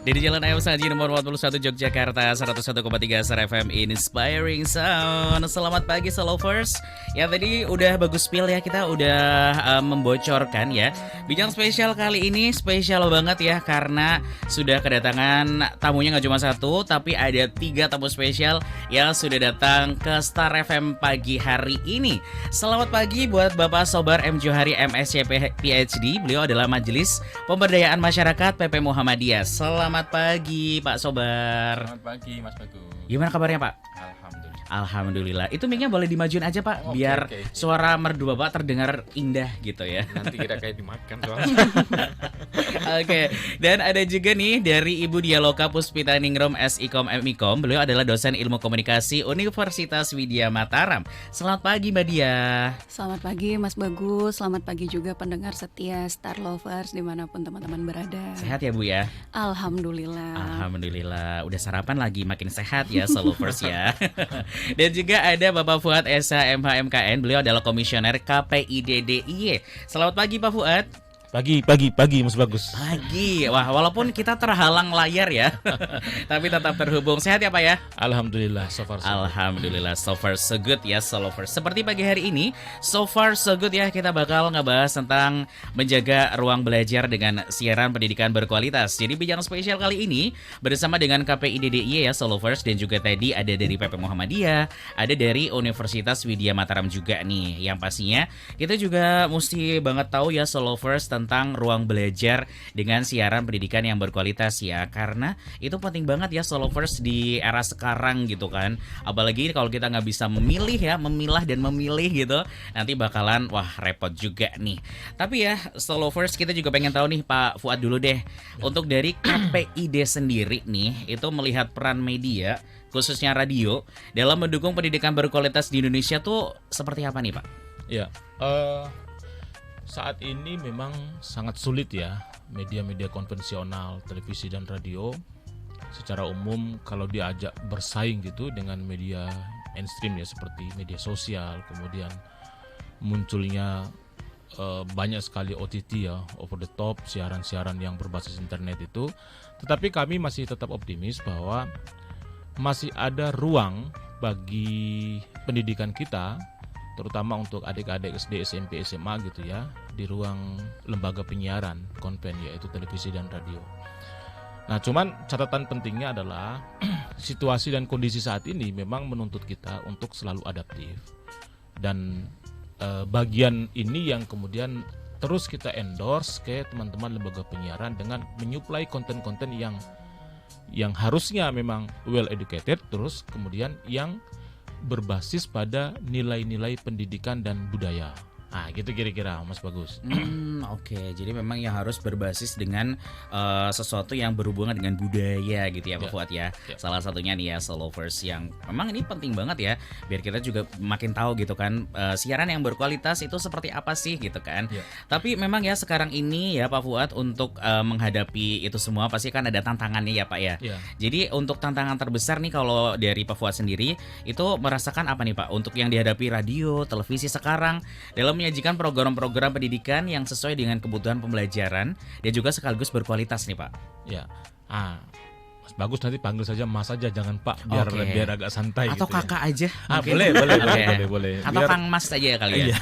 Dari Jalan Ayam Saji nomor 41 Yogyakarta 101,3 Star FM Inspiring Sound. Selamat pagi Solovers. Ya tadi udah bagus spill ya, kita udah membocorkan ya. Bincang spesial kali ini spesial banget ya, karena sudah kedatangan tamunya nggak cuma satu, tapi ada 3 tamu spesial yang sudah datang ke Star FM pagi hari ini. Selamat pagi buat Bapak Sobar M. Johari MSc PhD. Beliau adalah Majelis Pemberdayaan Masyarakat PP Muhammadiyah. Selamat pagi Pak Sobar. Selamat pagi Mas Bagus. Gimana kabarnya Pak? Alhamdulillah. Alhamdulillah. Itu mic-nya boleh dimajuin aja Pak, biar Oke. suara merdu Bapak terdengar indah gitu ya. Nanti kita kayak dimakan soalnya. Oke, dan ada juga nih dari Ibu Dialoka Puspita Ningrum SIKOM MIKOM. Beliau adalah dosen ilmu komunikasi Universitas Widya Mataram. Selamat pagi Mbak Dia. Selamat pagi Mas Bagus, selamat pagi juga pendengar setia Star Lovers dimanapun teman-teman berada. Sehat ya Bu ya? Alhamdulillah. Alhamdulillah. Udah sarapan lagi, makin sehat ya Solovers ya. Dan juga ada Bapak Fuad Esa MHMKN. Beliau adalah komisioner KPIDDIY. Selamat pagi Pak Fuad. Pagi Mas Bagus. Pagi. Wah, walaupun kita terhalang layar ya, tapi tetap terhubung. Sehat ya Pak ya? Alhamdulillah so far so good. Alhamdulillah, so far so good ya Solovers. Seperti pagi hari ini, so far so good ya, kita bakal ngebahas tentang menjaga ruang belajar dengan siaran pendidikan berkualitas. Jadi bincang spesial kali ini bersama dengan KPIDDIY ya Solovers, dan juga tadi ada dari PP Muhammadiyah, ada dari Universitas Widya Mataram juga nih. Yang pastinya kita juga mesti banget tahu ya Solovers tentang ruang belajar dengan siaran pendidikan yang berkualitas ya, karena itu penting banget ya Solovers di era sekarang gitu kan. Apalagi kalau kita nggak bisa memilih ya, memilah dan memilih gitu, nanti bakalan wah repot juga nih. Tapi ya Solovers, kita juga pengen tahu nih Pak Fuad dulu deh, untuk dari KPID sendiri nih, itu melihat peran media khususnya radio dalam mendukung pendidikan berkualitas di Indonesia tuh seperti apa nih Pak? Ya, saat ini memang sangat sulit ya media-media konvensional, televisi dan radio secara umum kalau diajak bersaing gitu dengan media mainstream ya, seperti media sosial, kemudian munculnya banyak sekali OTT ya, over the top, siaran-siaran yang berbasis internet itu. Tetapi kami masih tetap optimis bahwa masih ada ruang bagi pendidikan kita, terutama untuk adik-adik SD, SMP, SMA gitu ya, di ruang lembaga penyiaran konven, yaitu televisi dan radio. Nah, cuman catatan pentingnya adalah situasi dan kondisi saat ini memang menuntut kita untuk selalu adaptif. Dan bagian ini yang kemudian terus kita endorse ke teman-teman lembaga penyiaran dengan menyuplai konten-konten yang harusnya memang well educated, terus kemudian yang berbasis pada nilai-nilai pendidikan dan budaya. Nah, gitu kira-kira Mas Bagus. Oke, jadi memang yang harus berbasis dengan sesuatu yang berhubungan dengan budaya gitu ya Pak Fuad ya. Salah satunya nih ya Solovers, yang memang ini penting banget ya, biar kita juga makin tahu gitu kan siaran yang berkualitas itu seperti apa sih gitu kan. Tapi memang ya sekarang ini ya Pak Fuad, untuk menghadapi itu semua pasti kan ada tantangannya ya Pak ya. Jadi untuk tantangan terbesar nih kalau dari Pak Fuad sendiri itu merasakan apa nih Pak untuk yang dihadapi radio, televisi sekarang dalam menyajikan program-program pendidikan yang sesuai dengan kebutuhan pembelajaran dan juga sekaligus berkualitas nih Pak. Ya, Mas Bagus nanti panggil saja Mas aja, jangan Pak, biar Oke. biar agak santai. Atau gitu kakak aja ya. mungkin. Boleh. Atau Biar, Kang Mas aja kali ya. iya.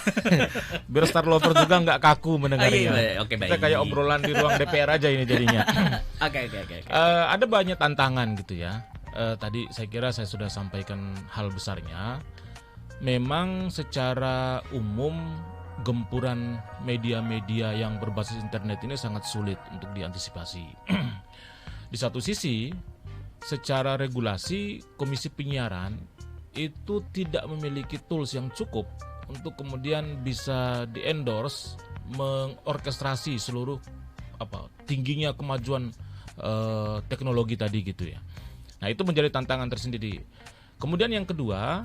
Biar Star Lover juga nggak kaku mendengarnya. Oke, Kita baik. kayak obrolan di ruang DPR aja ini jadinya. Oke. Ada banyak tantangan gitu ya. Tadi saya kira saya sudah sampaikan hal besarnya. Memang secara umum gempuran media-media yang berbasis internet ini sangat sulit untuk diantisipasi. Di satu sisi, secara regulasi Komisi Penyiaran itu tidak memiliki tools yang cukup untuk kemudian bisa di-endorse, mengorkestrasi seluruh tingginya kemajuan teknologi tadi gitu ya. Nah, itu menjadi tantangan tersendiri. Kemudian yang kedua,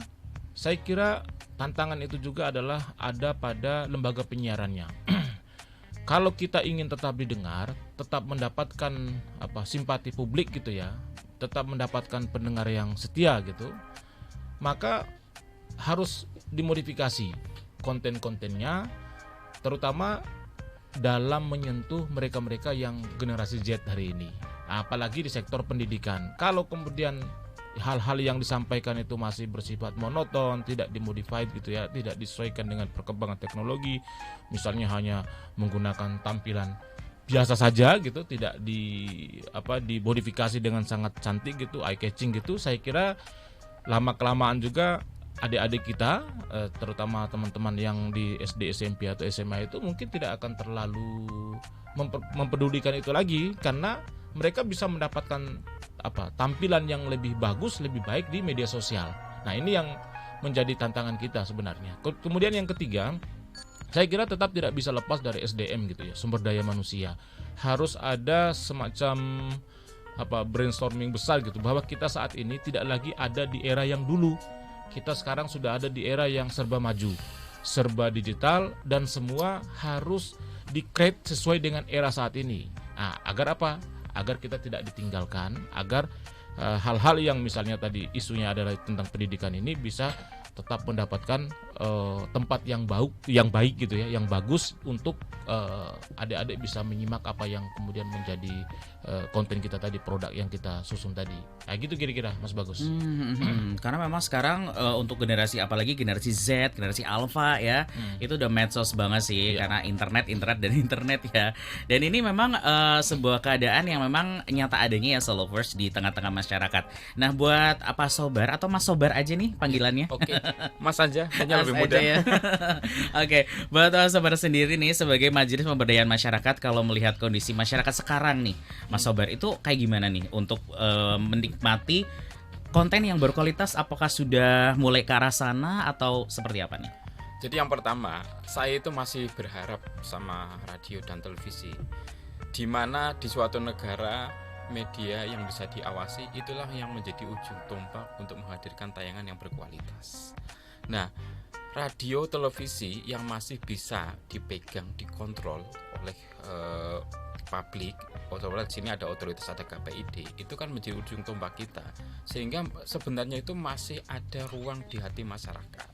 saya kira tantangan itu juga adalah ada pada lembaga penyiarannya. Kalau kita ingin tetap didengar, tetap mendapatkan simpati publik gitu ya, tetap mendapatkan pendengar yang setia gitu, maka harus dimodifikasi konten-kontennya, terutama dalam menyentuh mereka-mereka yang generasi Z hari ini. apalagi di sektor pendidikan. Kalau kemudian hal-hal yang disampaikan itu masih bersifat monoton, tidak dimodified gitu ya, tidak disesuaikan dengan perkembangan teknologi, misalnya hanya menggunakan tampilan biasa saja gitu, tidak dimodifikasi dengan sangat cantik gitu, eye catching gitu, saya kira lama kelamaan juga adik-adik kita, terutama teman-teman yang di SD, SMP atau SMA itu mungkin tidak akan terlalu mempedulikan itu lagi, karena mereka bisa mendapatkan tampilan yang lebih bagus, lebih baik di media sosial. Nah, ini yang menjadi tantangan kita sebenarnya. Kemudian yang ketiga, saya kira tetap tidak bisa lepas dari SDM gitu ya, sumber daya manusia. Harus ada semacam brainstorming besar gitu, bahwa kita saat ini tidak lagi ada di era yang dulu. Kita sekarang sudah ada di era yang serba maju, serba digital, dan semua harus di-create sesuai dengan era saat ini. Nah, agar apa? Agar kita tidak ditinggalkan, agar hal-hal yang misalnya tadi isunya adalah tentang pendidikan ini bisa tetap mendapatkan tempat yang baik gitu ya, yang bagus untuk adik-adik bisa menyimak apa yang kemudian menjadi konten kita tadi, produk yang kita susun tadi. Nah, gitu kira-kira Mas Bagus. Karena memang sekarang untuk generasi, apalagi generasi Z, generasi Alpha ya, itu udah medsos banget sih, karena internet dan internet ya. Dan ini memang sebuah keadaan yang memang nyata adanya ya, Solovers, di tengah-tengah masyarakat. Nah, buat apa Sobar atau Mas Sobar aja nih panggilannya? Oke, Mas aja, hanya lebih Mas mudah. aja ya. Oke, buat Sobar sendiri nih sebagai Majelis Pemberdayaan Masyarakat, kalau melihat kondisi masyarakat sekarang nih, Mas Sobar, itu kayak gimana nih untuk menikmati konten yang berkualitas? Apakah sudah mulai ke arah sana atau seperti apa nih? Jadi yang pertama, saya itu masih berharap sama radio dan televisi, di mana di suatu negara media yang bisa diawasi itulah yang menjadi ujung tombak untuk menghadirkan tayangan yang berkualitas. Nah, radio televisi yang masih bisa dipegang, dikontrol oleh publik, otomatis sini ada otoritas, ada KPID, itu kan menjadi ujung tombak kita, sehingga sebenarnya itu masih ada ruang di hati masyarakat.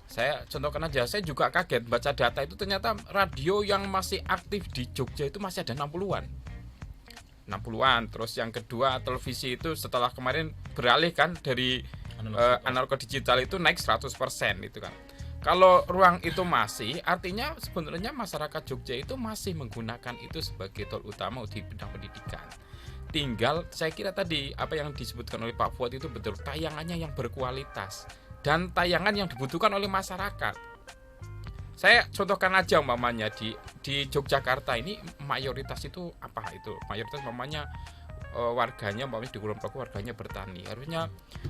Saya contohkan aja, saya juga kaget baca data itu, ternyata radio yang masih aktif di Jogja itu masih ada 60-an. Terus yang kedua, televisi itu setelah kemarin beralih kan dari analog ke digital itu naik 100% itu kan. Kalau ruang itu masih, artinya sebenarnya masyarakat Jogja itu masih menggunakan itu sebagai tol utama di bidang pendidikan. Tinggal saya kira tadi apa yang disebutkan oleh Pak Fuad itu betul, tayangannya yang berkualitas dan tayangan yang dibutuhkan oleh masyarakat. Saya contohkan aja umpamanya di Yogyakarta ini mayoritas itu apa itu? Mayoritas umpamanya warganya, umpamanya di Kulon Progo warganya bertani. Harusnya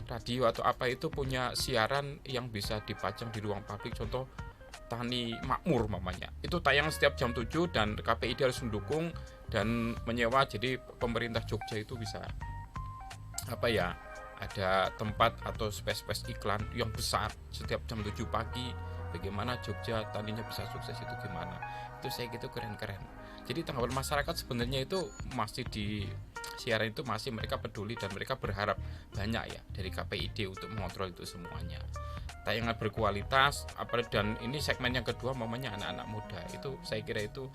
radio atau apa itu punya siaran yang bisa dipajang di ruang publik, contoh Tani Makmur umpamanya. Itu tayang setiap jam 7 dan KPID harus mendukung dan menyewa, jadi pemerintah Jogja itu bisa ada tempat atau space iklan yang besar setiap jam 7 pagi. Bagaimana Jogja taninya bisa sukses itu gimana? Itu saya gitu keren-keren. Jadi tanggapan masyarakat sebenarnya itu masih di siaran itu masih mereka peduli dan mereka berharap banyak ya dari KPID untuk mengontrol itu semuanya. Tayangan berkualitas dan ini segmen yang kedua mamanya anak-anak muda. Itu saya kira itu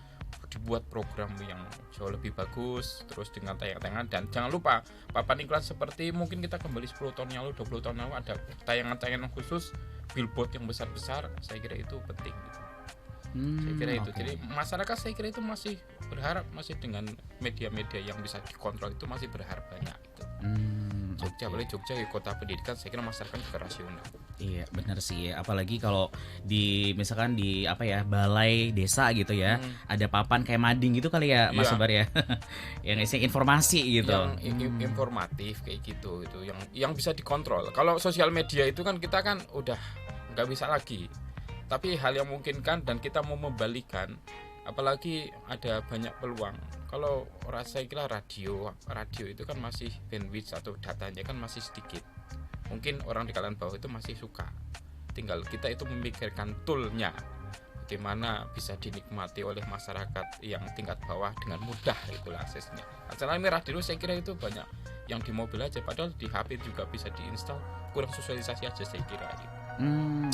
dibuat program yang jauh lebih bagus terus dengan tayangan-tayangan, dan jangan lupa papan iklan seperti mungkin kita kembali 10 tahun yang lalu, 20 tahun lalu ada tayangan-tayangan khusus billboard yang besar-besar. Saya kira itu penting gitu. Saya kira itu. Jadi masyarakat saya kira itu masih berharap, masih dengan media-media yang bisa dikontrol itu masih berharap banyak gitu. Jogja, apalagi Jogja kota pendidikan, saya kira masyarakat juga rasional. Iya benar sih, apalagi kalau misalkan di balai desa gitu ya, ada papan kayak mading gitu kali ya Mas Sobar ya, yang isinya informasi gitu, yang informatif kayak gitu, itu yang bisa dikontrol. Kalau sosial media itu kan kita kan udah nggak bisa lagi, tapi hal yang memungkinkan dan kita mau membalikan, apalagi ada banyak peluang. Kalau saya kira radio itu kan masih bandwidth atau datanya kan masih sedikit. Mungkin orang di kalangan bawah itu masih suka. Tinggal kita itu memikirkan toolnya, bagaimana bisa dinikmati oleh masyarakat yang tingkat bawah dengan mudah itulah aksesnya. Acara ini radio saya kira itu banyak yang di mobil aja, padahal di HP juga bisa diinstal. Kurang sosialisasi aja saya kira gitu.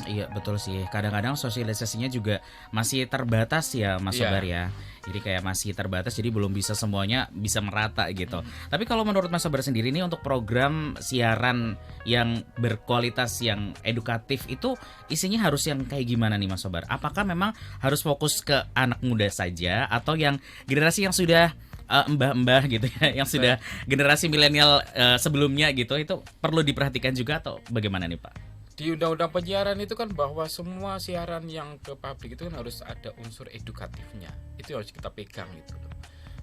Iya betul sih. Kadang-kadang sosialisasinya juga masih terbatas ya Mas Sobar ya. Jadi kayak masih terbatas, jadi belum bisa semuanya bisa merata gitu. Tapi kalau menurut Mas Sobar sendiri nih untuk program siaran yang berkualitas, yang edukatif itu isinya harus yang kayak gimana nih Mas Sobar? Apakah memang harus fokus ke anak muda saja atau yang generasi yang sudah mbah-mbah gitu ya, yang sudah generasi milenial sebelumnya gitu, itu perlu diperhatikan juga atau bagaimana nih Pak? Di undang-undang penyiaran itu kan bahwa semua siaran yang ke publik itu kan harus ada unsur edukatifnya. Itu harus kita pegang itu.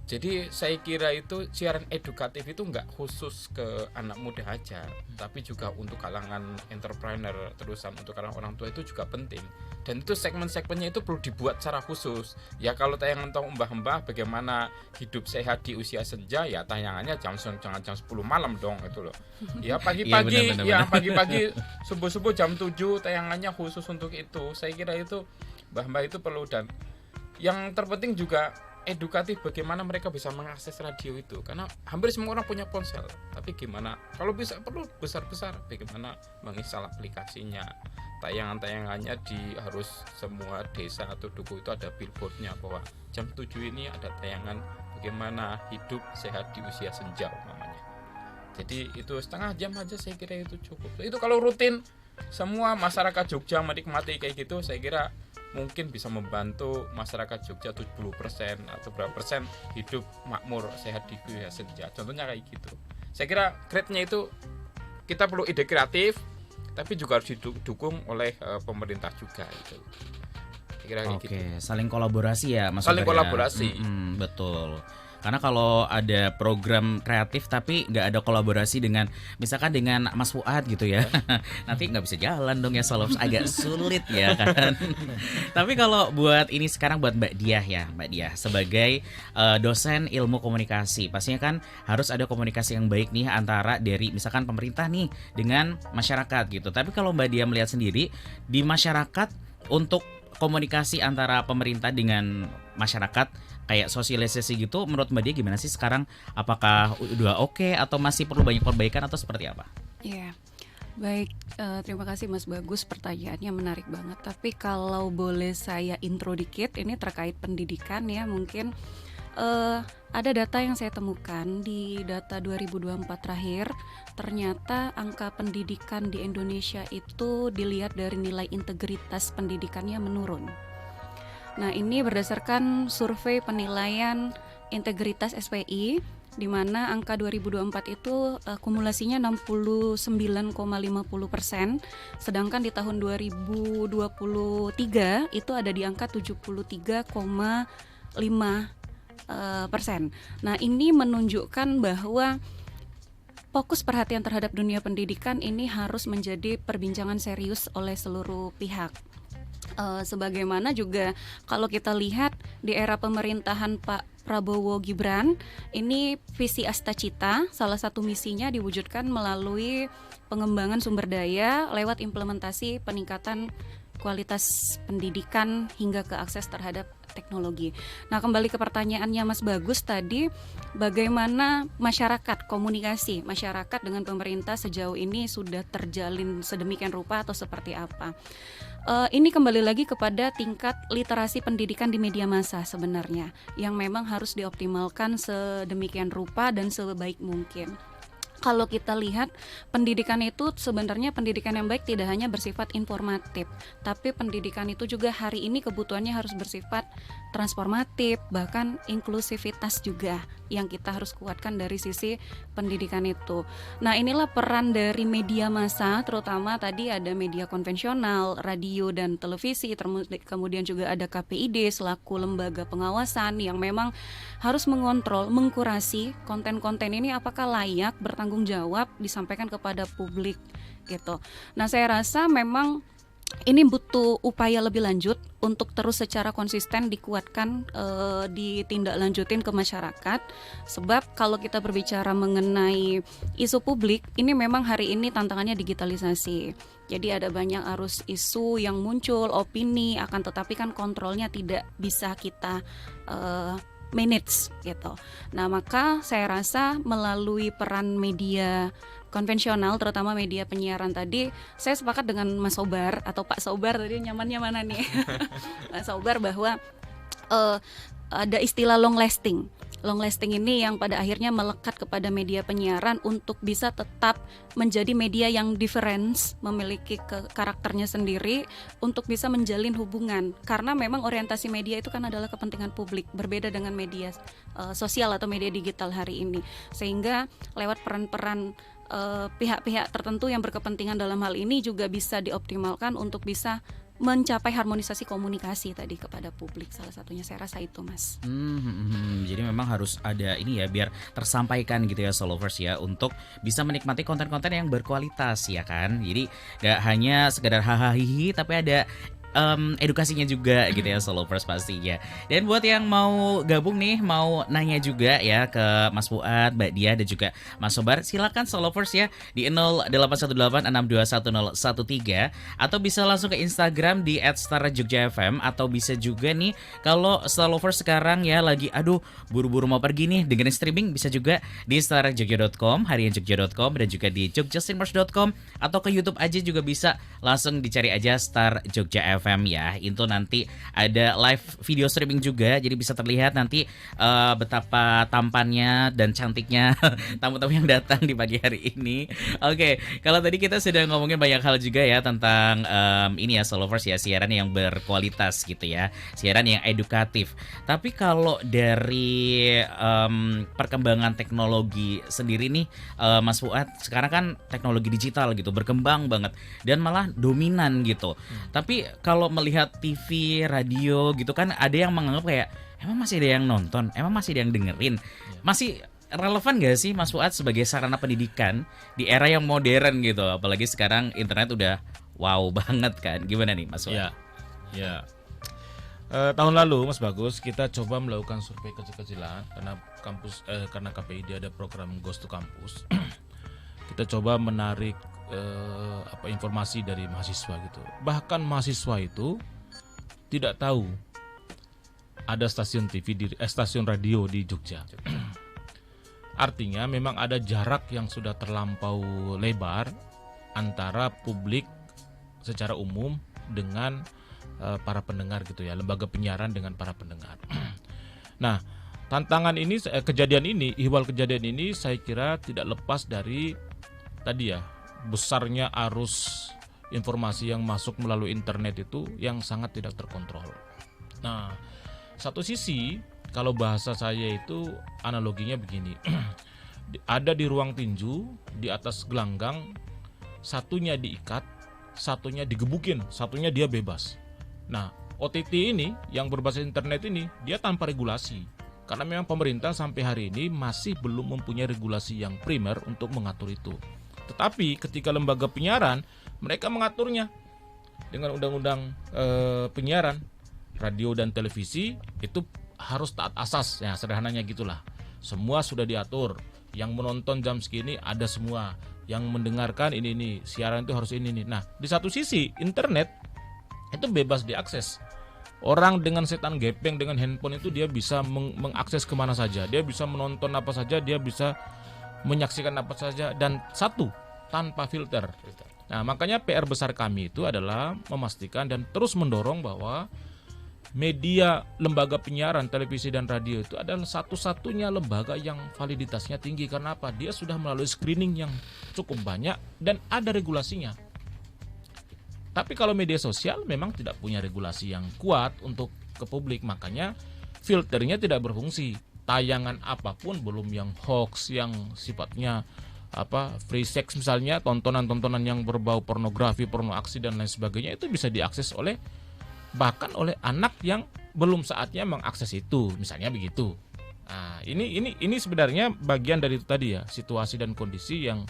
Jadi saya kira itu siaran edukatif itu nggak khusus ke anak muda aja, tapi juga untuk kalangan entrepreneur, terusan untuk kalangan orang tua itu juga penting. Dan itu segmen-segmennya itu perlu dibuat secara khusus. Ya kalau tayangan tahu mbah-mbah bagaimana hidup sehat di usia senja, ya tayangannya jangan jam 10 malam dong itu loh. Ya pagi-pagi, Iya, benar. pagi-pagi subuh-subuh jam 7 tayangannya khusus untuk itu. Saya kira itu mbah-mbah itu perlu, dan yang terpenting juga edukatif bagaimana mereka bisa mengakses radio itu, karena hampir semua orang punya ponsel, tapi gimana kalau bisa perlu besar-besar bagaimana menginstal aplikasinya, tayangannya harus semua desa atau duku itu ada billboardnya bahwa jam 7 ini ada tayangan bagaimana hidup sehat di usia senja umpamanya. Jadi itu setengah jam aja saya kira itu cukup. Itu kalau rutin semua masyarakat Jogja menikmati kayak gitu, saya kira mungkin bisa membantu masyarakat Jogja 70% atau berapa persen hidup makmur sehat di usia senja. Contohnya kayak gitu. Saya kira grade-nya itu kita perlu ide kreatif, tapi juga harus didukung oleh pemerintah juga itu. Saya kira kayak Oke, gitu. saling kolaborasi ya Mas Saling Sobar ya? kolaborasi. Betul. Karena kalau ada program kreatif tapi nggak ada kolaborasi dengan misalkan dengan Mas Fuad gitu ya, nanti nggak bisa jalan dong ya, Solovers, agak sulit ya kan. Tapi kalau buat ini sekarang buat Mbak Diah ya, Mbak Diah sebagai dosen ilmu komunikasi, pastinya kan harus ada komunikasi yang baik nih antara dari misalkan pemerintah nih dengan masyarakat gitu. Tapi kalau Mbak Diah melihat sendiri di masyarakat untuk komunikasi antara pemerintah dengan masyarakat kayak sosialisasi gitu, menurut Mbak Dia gimana sih sekarang? Apakah udah oke atau masih perlu banyak perbaikan atau seperti apa? Iya, baik. Terima kasih Mas Bagus, pertanyaannya menarik banget. Tapi kalau boleh saya intro dikit, ini terkait pendidikan ya, mungkin ada data yang saya temukan di data 2024 terakhir. Ternyata angka pendidikan di Indonesia itu dilihat dari nilai integritas pendidikannya menurun. Nah, ini berdasarkan survei penilaian integritas SPI, di mana angka 2024 itu kumulasinya 69,50%, sedangkan di tahun 2023 itu ada di angka 73,5%. Nah, ini menunjukkan bahwa fokus perhatian terhadap dunia pendidikan ini harus menjadi perbincangan serius oleh seluruh pihak. Sebagaimana juga kalau kita lihat di era pemerintahan Pak Prabowo Gibran, ini visi Astacita, salah satu misinya diwujudkan melalui pengembangan sumber daya lewat implementasi peningkatan kualitas pendidikan hingga ke akses terhadap teknologi. Nah, kembali ke pertanyaannya Mas Bagus tadi, bagaimana komunikasi masyarakat dengan pemerintah sejauh ini sudah terjalin sedemikian rupa atau seperti apa? Ini kembali lagi kepada tingkat literasi pendidikan di media massa sebenarnya, yang memang harus dioptimalkan sedemikian rupa dan sebaik mungkin. Kalau kita lihat pendidikan itu sebenarnya pendidikan yang baik tidak hanya bersifat informatif, tapi pendidikan itu juga hari ini kebutuhannya harus bersifat transformatif, bahkan inklusivitas juga yang kita harus kuatkan dari sisi pendidikan itu. Nah, inilah peran dari media massa, terutama tadi ada media konvensional, radio dan televisi, kemudian juga ada KPID selaku lembaga pengawasan yang memang harus mengontrol, mengkurasi konten-konten ini apakah layak, bertanggung jawab, disampaikan kepada publik gitu. Nah, saya rasa memang ini butuh upaya lebih lanjut untuk terus secara konsisten dikuatkan, ditindaklanjutin ke masyarakat. Sebab kalau kita berbicara mengenai isu publik, ini memang hari ini tantangannya digitalisasi. Jadi ada banyak arus isu yang muncul, opini, akan tetapi kan kontrolnya tidak bisa kita manage gitu. Nah, maka saya rasa melalui peran media konvensional, terutama media penyiaran tadi, saya sepakat dengan Mas Sobar atau Pak Sobar tadi, nyamannya mana nih? Mas Sobar, bahwa ada istilah long lasting. Long lasting ini yang pada akhirnya melekat kepada media penyiaran untuk bisa tetap menjadi media yang difference, memiliki karakternya sendiri untuk bisa menjalin hubungan. Karena memang orientasi media itu kan adalah kepentingan publik, berbeda dengan media sosial atau media digital hari ini. Sehingga lewat peran-peran pihak-pihak tertentu yang berkepentingan dalam hal ini juga bisa dioptimalkan untuk bisa mencapai harmonisasi komunikasi tadi kepada publik. Salah satunya saya rasa itu, Mas. Jadi memang harus ada ini ya, biar tersampaikan gitu ya Solovers ya, untuk bisa menikmati konten-konten yang berkualitas ya kan. Jadi gak hanya sekedar hahaha tapi ada edukasinya juga gitu ya Solovers pastinya. Dan buat yang mau gabung nih, mau nanya juga ya ke Mas Fuad, Mbak Dia dan juga Mas Sobar, silakan Solovers ya di 0818621013 atau bisa langsung ke Instagram di @starjogjafm, atau bisa juga nih kalau Solovers sekarang ya lagi buru-buru mau pergi nih dengerin streaming, bisa juga di starjogja.com, harianjogja.com, dan juga di jogjastreamers.com, atau ke YouTube aja juga bisa, langsung dicari aja Star Jogja FM ya. Itu nanti ada live video streaming juga, jadi bisa terlihat nanti betapa tampannya dan cantiknya tamu-tamu yang datang di pagi hari ini. Oke, kalau tadi kita sudah ngomongin banyak hal juga ya tentang ini ya Solovers ya, siaran yang berkualitas gitu ya, siaran yang edukatif. Tapi kalau dari perkembangan teknologi sendiri nih Mas Fuad, sekarang kan teknologi digital gitu berkembang banget dan malah dominan gitu. Tapi kalau melihat TV, radio gitu kan, ada yang menganggap kayak emang masih ada yang nonton, emang masih ada yang dengerin. Masih relevan gak sih Mas Fuad sebagai sarana pendidikan di era yang modern gitu? Apalagi sekarang internet udah wow banget kan. Gimana nih Mas Fuad? Ya. Tahun lalu Mas Bagus kita coba melakukan survei kecil-kecilan karena KPID ada program Ghost to Campus. Kita coba menarik informasi dari mahasiswa gitu. Bahkan mahasiswa itu tidak tahu ada stasiun stasiun radio di Jogja. Artinya memang ada jarak yang sudah terlampau lebar antara publik secara umum dengan para pendengar gitu ya, lembaga penyiaran dengan para pendengar. Nah, tantangan ini, ihwal kejadian ini saya kira tidak lepas dari tadi ya, besarnya arus informasi yang masuk melalui internet itu yang sangat tidak terkontrol. Nah, satu sisi kalau bahasa saya itu analoginya begini. Ada di ruang tinju, di atas gelanggang, satunya diikat, satunya digebukin, satunya dia bebas. Nah, OTT ini yang berbasis internet ini dia tanpa regulasi. Karena memang pemerintah sampai hari ini masih belum mempunyai regulasi yang primer untuk mengatur itu. Tetapi ketika lembaga penyiaran, mereka mengaturnya dengan undang-undang penyiaran, radio dan televisi itu harus taat asas, ya sederhananya gitulah. Semua sudah diatur. Yang menonton jam segini ada semua. Yang mendengarkan ini, siaran itu harus ini. Nah, di satu sisi internet itu bebas diakses. Orang dengan setan gepeng dengan handphone itu dia bisa mengakses kemana saja. Dia bisa menonton apa saja, dia bisa menyaksikan apa saja, dan tanpa filter. Nah, makanya PR besar kami itu adalah memastikan dan terus mendorong bahwa media lembaga penyiaran televisi dan radio itu adalah satu-satunya lembaga yang validitasnya tinggi. Karena apa? Dia sudah melalui screening yang cukup banyak dan ada regulasinya. Tapi kalau media sosial memang tidak punya regulasi yang kuat untuk ke publik, makanya filternya tidak berfungsi. Tayangan apapun, belum yang hoax, yang sifatnya free sex misalnya, tontonan-tontonan yang berbau pornografi, porno aksi dan lain sebagainya, itu bisa diakses bahkan oleh anak yang belum saatnya mengakses itu, misalnya begitu. Nah, ini sebenarnya bagian dari itu tadi ya, situasi dan kondisi yang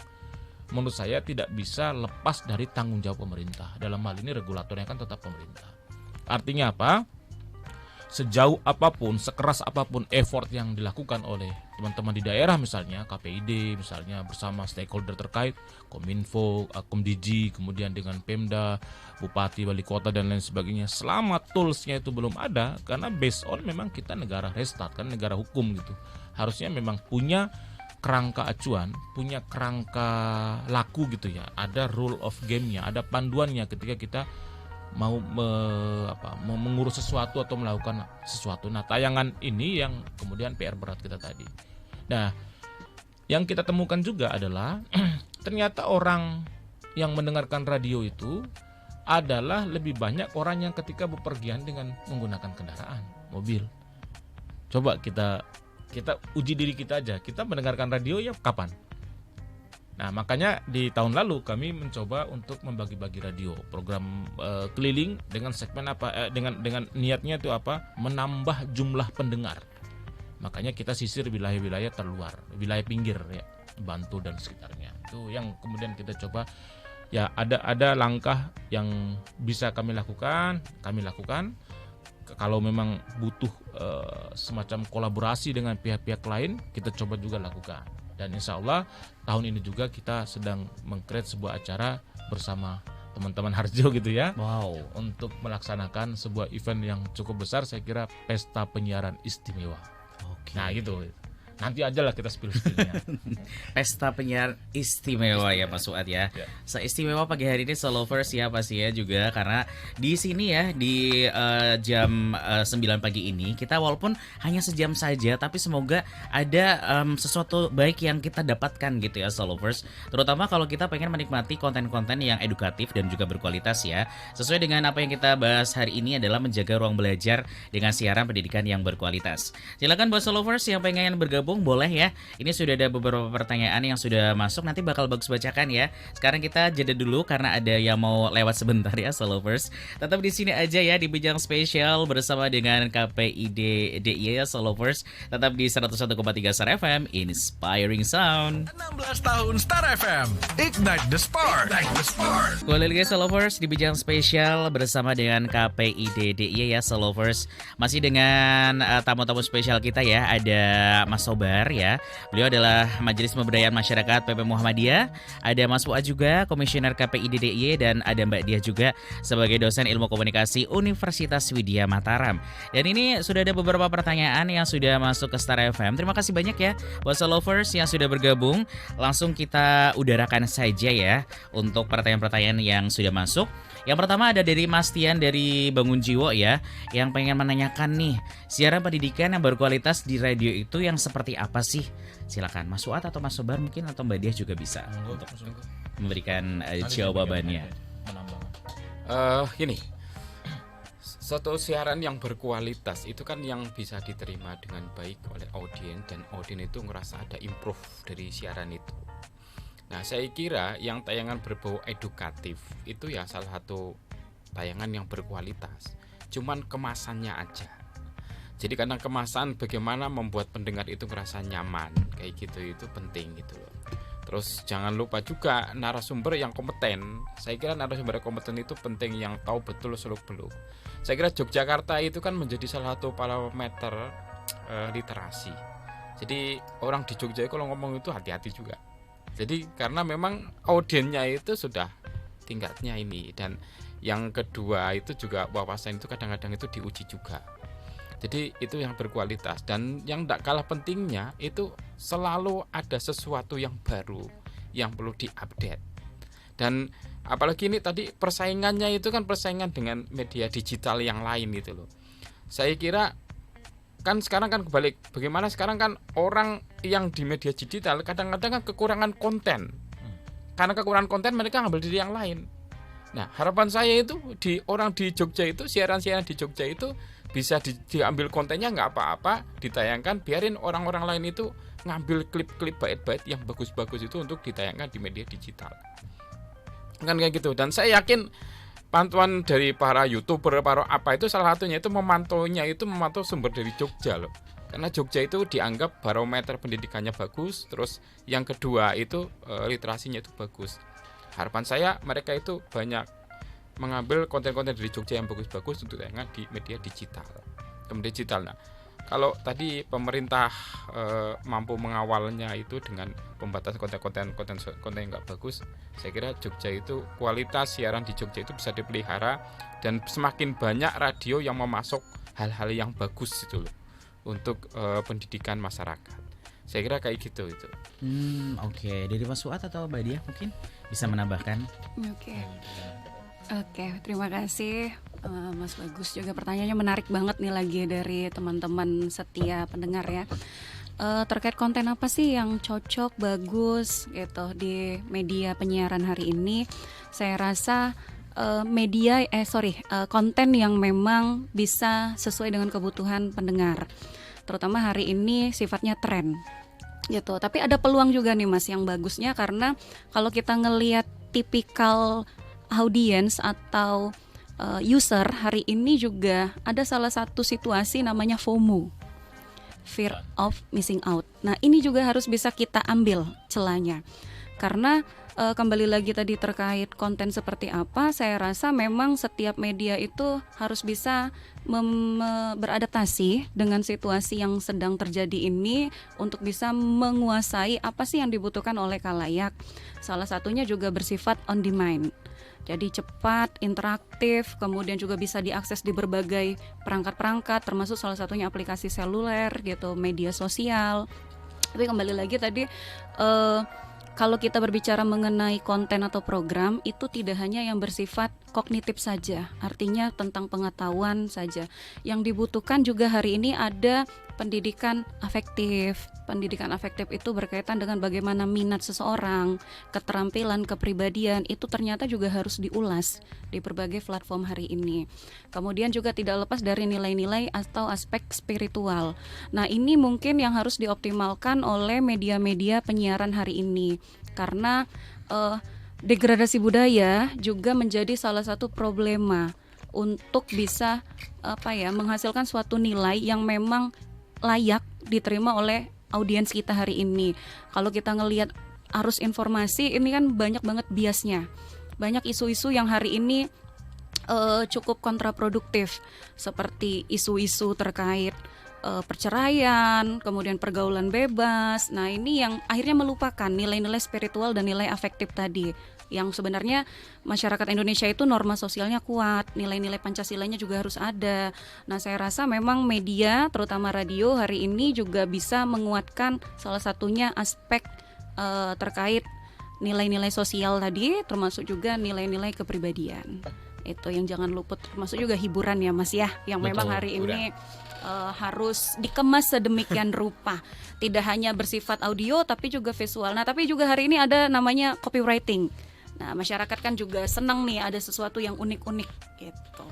menurut saya tidak bisa lepas dari tanggung jawab pemerintah. Dalam hal ini regulatornya kan tetap pemerintah. Artinya apa? Sejauh apapun, sekeras apapun effort yang dilakukan oleh teman-teman di daerah, misalnya KPID misalnya bersama stakeholder terkait, Kominfo, Komdigi, kemudian dengan Pemda, Bupati, Wali Kota dan lain sebagainya, selama toolsnya itu belum ada, karena based on memang kita negara restart, kan negara hukum gitu, harusnya memang punya kerangka acuan, punya kerangka laku gitu ya, ada rule of game-nya, ada panduannya ketika kita mengurus sesuatu atau melakukan sesuatu. Nah, tayangan ini yang kemudian PR berat kita tadi. Nah, yang kita temukan juga adalah ternyata orang yang mendengarkan radio itu adalah lebih banyak orang yang ketika bepergian dengan menggunakan kendaraan, mobil. Coba kita uji diri kita aja. Kita mendengarkan radio ya kapan? Nah, makanya di tahun lalu kami mencoba untuk membagi-bagi radio, program keliling dengan segmen dengan niatnya itu apa? Menambah jumlah pendengar. Makanya kita sisir wilayah-wilayah terluar, wilayah pinggir ya, Bantul dan sekitarnya. Itu yang kemudian kita coba ya ada langkah yang bisa kami lakukan. Kalau memang butuh semacam kolaborasi dengan pihak-pihak lain, kita coba juga lakukan. Dan insya Allah tahun ini juga kita sedang meng-create sebuah acara bersama teman-teman Harjo gitu ya. Wow. Untuk melaksanakan sebuah event yang cukup besar, saya kira pesta penyiaran istimewa. Oke. Nah gitu. Nanti aja lah kita spill-spillnya. Pesta penyiar istimewa ya Mas Fuad ya. Seistimewa pagi hari ini Solovers ya pasti ya juga karena di sini ya di jam 9 pagi ini kita walaupun hanya sejam saja tapi semoga ada sesuatu baik yang kita dapatkan gitu ya Solovers. Terutama kalau kita pengen menikmati konten-konten yang edukatif dan juga berkualitas ya. Sesuai dengan apa yang kita bahas hari ini adalah menjaga ruang belajar dengan siaran pendidikan yang berkualitas. Silakan buat Solovers yang pengen bergabung boleh ya. Ini sudah ada beberapa pertanyaan yang sudah masuk, nanti bakal bagus bacakan ya. Sekarang kita jeda dulu karena ada yang mau lewat sebentar ya Solovers. Tetap di sini aja ya di Bincang Spesial bersama dengan KPID DIY ya Solovers. Tetap di 101,3 Star FM Inspiring Sound. 16 tahun Star FM, Ignite the Spark. Kembali lagi Solovers di Bincang Spesial bersama dengan KPID DIY ya Solovers. Masih dengan tamu-tamu spesial kita ya. Ada Mas Sobar ya. Beliau adalah Majelis Pemberdayaan Masyarakat PP Muhammadiyah. Ada Mas Fuad juga, Komisioner KPID DIY, dan ada Mbak Dia juga sebagai dosen Ilmu Komunikasi Universitas Widya Mataram. Dan ini sudah ada beberapa pertanyaan yang sudah masuk ke Star FM. Terima kasih banyak ya buat Solovers yang sudah bergabung. Langsung kita udarakan saja ya untuk pertanyaan-pertanyaan yang sudah masuk. Yang pertama ada dari Mas Tian dari Bangun Jiwo ya, yang pengen menanyakan nih, siaran pendidikan yang berkualitas di radio itu yang seperti apa sih? Silakan Mas Fuad atau Mas Sobar mungkin atau Mbak Diah juga bisa untuk memberikan jawabannya. Gini, satu siaran yang berkualitas itu kan yang bisa diterima dengan baik oleh audiens dan audiens itu ngerasa ada improve dari siaran itu. Nah, saya kira yang tayangan berbau edukatif itu ya salah satu tayangan yang berkualitas. Cuman kemasannya aja. Jadi karena kemasan bagaimana membuat pendengar itu ngerasa nyaman kayak gitu itu penting gitu loh. Terus jangan lupa juga narasumber yang kompeten. Saya kira narasumber kompeten itu penting, yang tahu betul seluk-beluk. Saya kira Yogyakarta itu kan menjadi salah satu parameter literasi. Jadi orang di Jogja kalau ngomong itu hati-hati juga. Jadi karena memang audiensnya itu sudah tingkatnya ini, dan yang kedua itu juga wawasan itu kadang-kadang itu diuji juga. Jadi itu yang berkualitas, dan yang tidak kalah pentingnya itu selalu ada sesuatu yang baru yang perlu diupdate. Dan apalagi ini tadi persaingannya itu kan persaingan dengan media digital yang lain gitu loh. Saya kira kan sekarang kan kebalik, bagaimana sekarang kan orang yang di media digital kadang-kadang kan kekurangan konten. Karena kekurangan konten mereka ngambil dari yang lain. Nah, harapan saya itu di orang di Jogja itu, siaran-siaran di Jogja itu bisa diambil kontennya nggak apa-apa, ditayangkan, biarin orang-orang lain itu ngambil klip-klip bait-bait yang bagus-bagus itu untuk ditayangkan di media digital. Kan kayak gitu. Dan saya yakin pantauan dari para YouTuber, para apa itu salah satunya itu memantau sumber dari Jogja loh. Karena Jogja itu dianggap barometer pendidikannya bagus, terus yang kedua itu literasinya itu bagus. Harapan saya mereka itu banyak mengambil konten-konten dari Jogja yang bagus-bagus untuk tayangan di media digital. Nah, kalau tadi pemerintah mampu mengawalnya itu dengan pembatasan konten yang nggak bagus, saya kira Jogja itu kualitas siaran di Jogja itu bisa dipelihara, dan semakin banyak radio yang memasok hal-hal yang bagus itu loh untuk pendidikan masyarakat. Saya kira kayak gitu itu. Oke. Dari Mas Fuad atau Mbak Diah mungkin bisa menambahkan? Oke. Oke, terima kasih Mas Bagus, juga pertanyaannya menarik banget nih lagi dari teman-teman setia pendengar ya. Terkait konten apa sih yang cocok, bagus gitu di media penyiaran hari ini? Saya rasa konten yang memang bisa sesuai dengan kebutuhan pendengar. Terutama hari ini sifatnya tren gitu. Tapi ada peluang juga nih Mas yang bagusnya, karena kalau kita ngelihat tipikal audience atau user hari ini juga ada salah satu situasi namanya FOMO, fear of missing out. Nah, ini juga harus bisa kita ambil celahnya. Karena kembali lagi tadi terkait konten seperti apa, saya rasa memang setiap media itu harus bisa beradaptasi dengan situasi yang sedang terjadi ini untuk bisa menguasai apa sih yang dibutuhkan oleh khalayak. Salah satunya juga bersifat on demand. Jadi cepat, interaktif, kemudian juga bisa diakses di berbagai perangkat-perangkat, termasuk salah satunya aplikasi seluler gitu, media sosial. Tapi kembali lagi tadi kalau kita berbicara mengenai konten atau program, itu tidak hanya yang bersifat kognitif saja, artinya tentang pengetahuan saja. Yang dibutuhkan juga hari ini ada pendidikan afektif. Pendidikan afektif itu berkaitan dengan bagaimana minat seseorang, keterampilan, kepribadian, itu ternyata juga harus diulas di berbagai platform hari ini. Kemudian juga tidak lepas dari nilai-nilai atau aspek spiritual. Nah, ini mungkin yang harus dioptimalkan oleh media-media penyiaran hari ini, karena degradasi budaya juga menjadi salah satu problema untuk bisa menghasilkan suatu nilai yang memang layak diterima oleh audiens kita hari ini. Kalau kita ngelihat arus informasi ini kan banyak banget biasnya, banyak isu-isu yang hari ini cukup kontraproduktif, seperti isu-isu terkait perceraian, kemudian pergaulan bebas. Nah, ini yang akhirnya melupakan nilai-nilai spiritual dan nilai afektif tadi, yang sebenarnya masyarakat Indonesia itu norma sosialnya kuat, nilai-nilai Pancasilanya juga harus ada. Nah, saya rasa memang media, terutama radio hari ini juga bisa menguatkan salah satunya aspek terkait nilai-nilai sosial tadi, termasuk juga nilai-nilai kepribadian. Itu yang jangan luput, termasuk juga hiburan ya Mas ya, yang Betul, memang hari ini harus dikemas sedemikian rupa, tidak hanya bersifat audio tapi juga visual. Nah, tapi juga hari ini ada namanya copywriting. Nah, masyarakat kan juga senang nih ada sesuatu yang unik-unik gitu.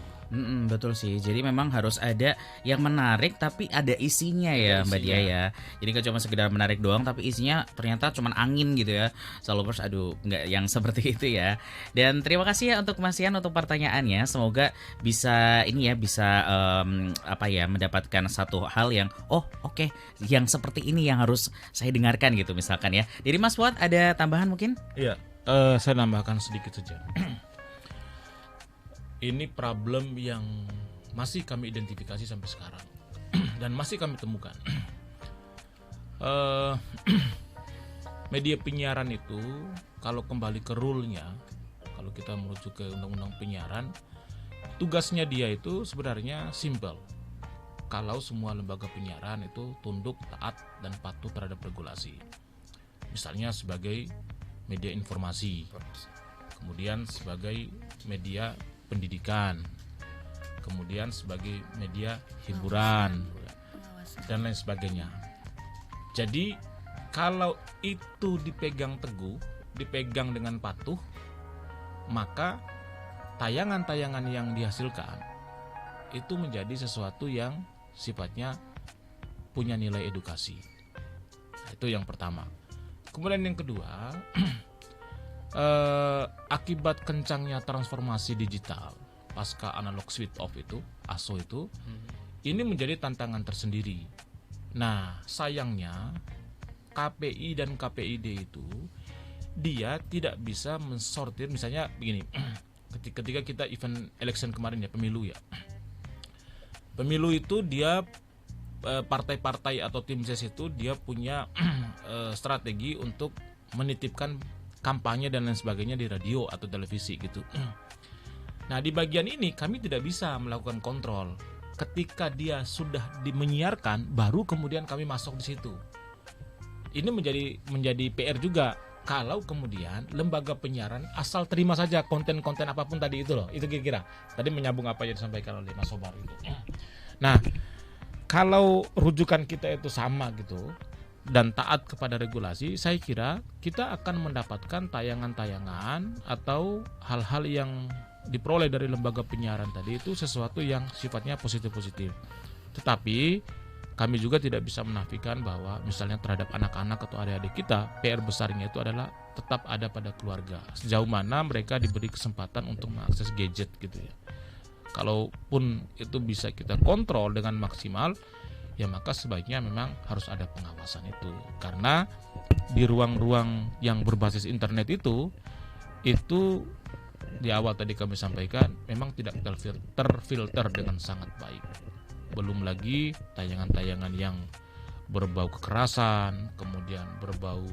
Betul sih. Jadi memang harus ada yang menarik tapi ada isinya ya, Mbak Dia ya. Jadi nggak cuma sekedar menarik doang tapi isinya ternyata cuma angin gitu ya. Salopers, aduh, nggak yang seperti itu ya. Dan terima kasih ya untuk Mas Ian untuk pertanyaannya. Semoga bisa mendapatkan satu hal yang oke, yang seperti ini yang harus saya dengarkan gitu misalkan ya. Dari Mas Fuad ada tambahan mungkin? Iya, saya nambahkan sedikit saja. Ini problem yang masih kami identifikasi sampai sekarang dan masih kami temukan. Media penyiaran itu kalau kembali ke rule-nya, kalau kita merujuk ke undang-undang penyiaran, tugasnya dia itu sebenarnya simple. Kalau semua lembaga penyiaran itu tunduk, taat, dan patuh terhadap regulasi. Misalnya sebagai media informasi, kemudian sebagai media pendidikan, kemudian sebagai media hiburan dan lain sebagainya. Jadi kalau itu dipegang teguh, dipegang dengan patuh, maka tayangan-tayangan yang dihasilkan itu menjadi sesuatu yang sifatnya punya nilai edukasi. Itu yang pertama. Kemudian yang kedua, akibat kencangnya transformasi digital pasca analog switch off itu, ASO itu, ini menjadi tantangan tersendiri. Nah, sayangnya KPI dan KPID itu dia tidak bisa mensortir, misalnya begini, ketika kita event election kemarin ya, pemilu ya. Pemilu itu dia partai-partai atau tim ses itu dia punya strategi untuk menitipkan kampanye dan lain sebagainya di radio atau televisi gitu. Nah, di bagian ini kami tidak bisa melakukan kontrol. Ketika dia sudah menyiarkan, baru kemudian kami masuk di situ. Ini menjadi PR juga kalau kemudian lembaga penyiaran asal terima saja konten-konten apapun tadi itu loh. Itu kira-kira tadi menyambung apa yang disampaikan oleh Mas Sobar itu. Nah, kalau rujukan kita itu sama gitu dan taat kepada regulasi, saya kira kita akan mendapatkan tayangan-tayangan atau hal-hal yang diperoleh dari lembaga penyiaran tadi itu sesuatu yang sifatnya positif-positif. Tetapi kami juga tidak bisa menafikan bahwa misalnya terhadap anak-anak atau adik-adik kita, PR besarnya itu adalah tetap ada pada keluarga. Sejauh mana mereka diberi kesempatan untuk mengakses gadget gitu ya. Kalaupun itu bisa kita kontrol dengan maksimal, ya maka sebaiknya memang harus ada pengawasan itu. Karena di ruang-ruang yang berbasis internet itu di awal tadi kami sampaikan memang tidak terfilter dengan sangat baik. Belum lagi tayangan-tayangan yang berbau kekerasan, kemudian berbau